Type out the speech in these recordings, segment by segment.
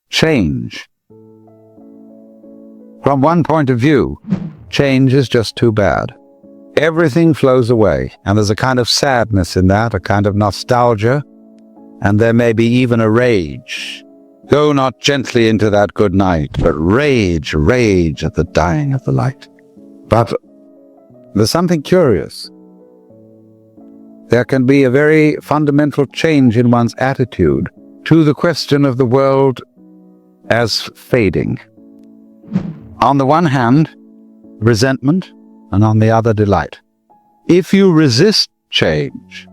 change. From one point of view, change is just too bad. Everything flows away, and there's a kind of sadness in that, a kind of nostalgia, and there may be even a rage. Go not gently into that good night, but rage, rage at the dying of the light. But there's something curious. There can be a very fundamental change in one's attitude to the question of the world as fading. On the one hand, resentment, and on the other, delight. If you resist change,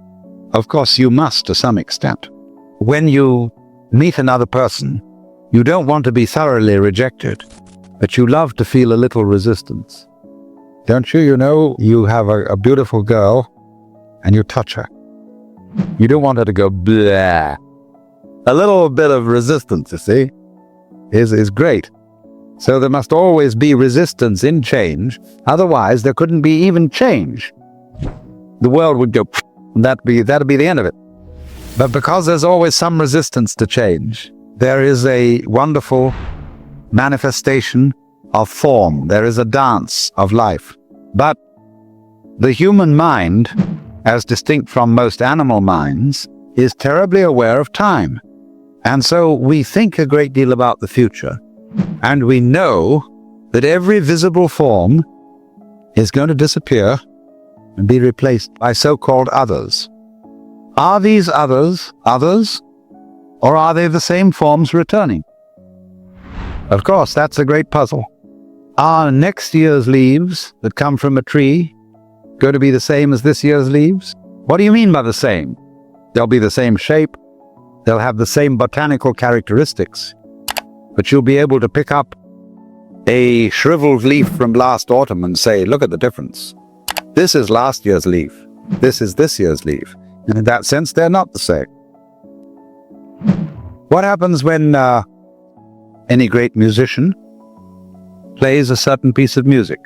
of course you must to some extent. When you meet another person, you don't want to be thoroughly rejected, but you love to feel a little resistance. Don't you? You know, you have a beautiful girl, and you touch her. You don't want her to go bleh. A little bit of resistance, you see, is great. So there must always be resistance in change, otherwise there couldn't be even change. The world would go, and that'd be the end of it. But because there's always some resistance to change, there is a wonderful manifestation of form. There is a dance of life. But the human mind, as distinct from most animal minds, is terribly aware of time. And so we think a great deal about the future. And we know that every visible form is going to disappear and be replaced by so-called others. Are these others, or are they the same forms returning? Of course, that's a great puzzle. Are next year's leaves that come from a tree going to be the same as this year's leaves? What do you mean by the same? They'll be the same shape, they'll have the same botanical characteristics, but you'll be able to pick up a shriveled leaf from last autumn and say, look at the difference. This is last year's leaf, this is this year's leaf. And in that sense, they're not the same. What happens when any great musician plays a certain piece of music?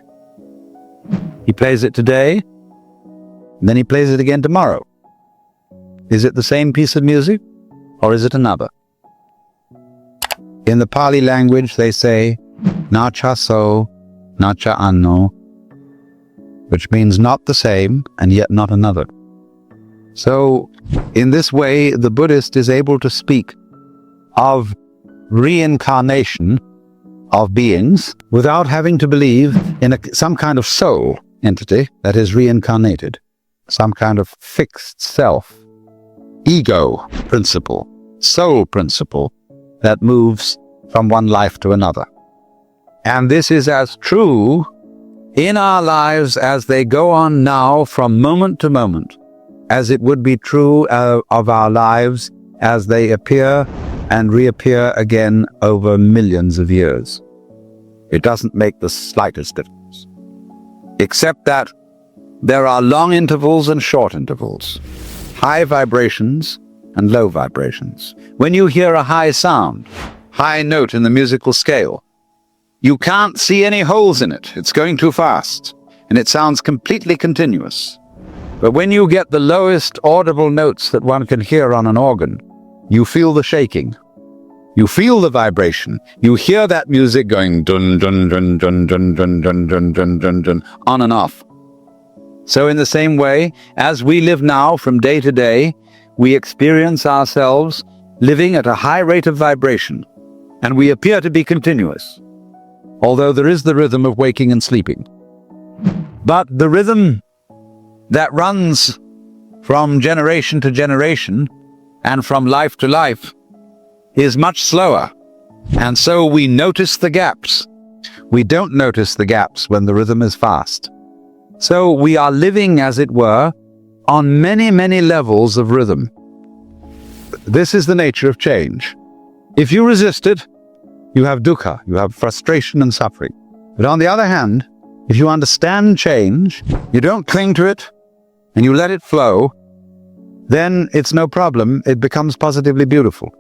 He plays it today, and then he plays it again tomorrow. Is it the same piece of music, or is it another? In the Pali language, they say, na cha so, na cha anno, which means not the same, and yet not another. So, in this way, the Buddhist is able to speak of reincarnation of beings without having to believe in some kind of soul entity that is reincarnated, some kind of fixed self, ego principle, soul principle that moves from one life to another. And this is as true in our lives as they go on now from moment to moment, as it would be true of our lives as they appear and reappear again over millions of years. It doesn't make the slightest difference, except that there are long intervals and short intervals, high vibrations and low vibrations. When you hear a high sound, high note in the musical scale, you can't see any holes in it. It's going too fast, and it sounds completely continuous. But when you get the lowest audible notes that one can hear on an organ, you feel the shaking. You feel the vibration. You hear that music going dun dun dun dun dun dun dun dun dun dun dun on and off. So in the same way, as we live now from day to day, we experience ourselves living at a high rate of vibration, and we appear to be continuous, although there is the rhythm of waking and sleeping. But the rhythm that runs from generation to generation and from life to life is much slower, and so we notice the gaps. We don't notice the gaps when the rhythm is fast. So we are living, as it were, on many, many levels of rhythm. This is the nature of change. If you resist it, you have dukkha, you have frustration and suffering. But on the other hand, if you understand change, you don't cling to it, and you let it flow, then it's no problem. It becomes positively beautiful.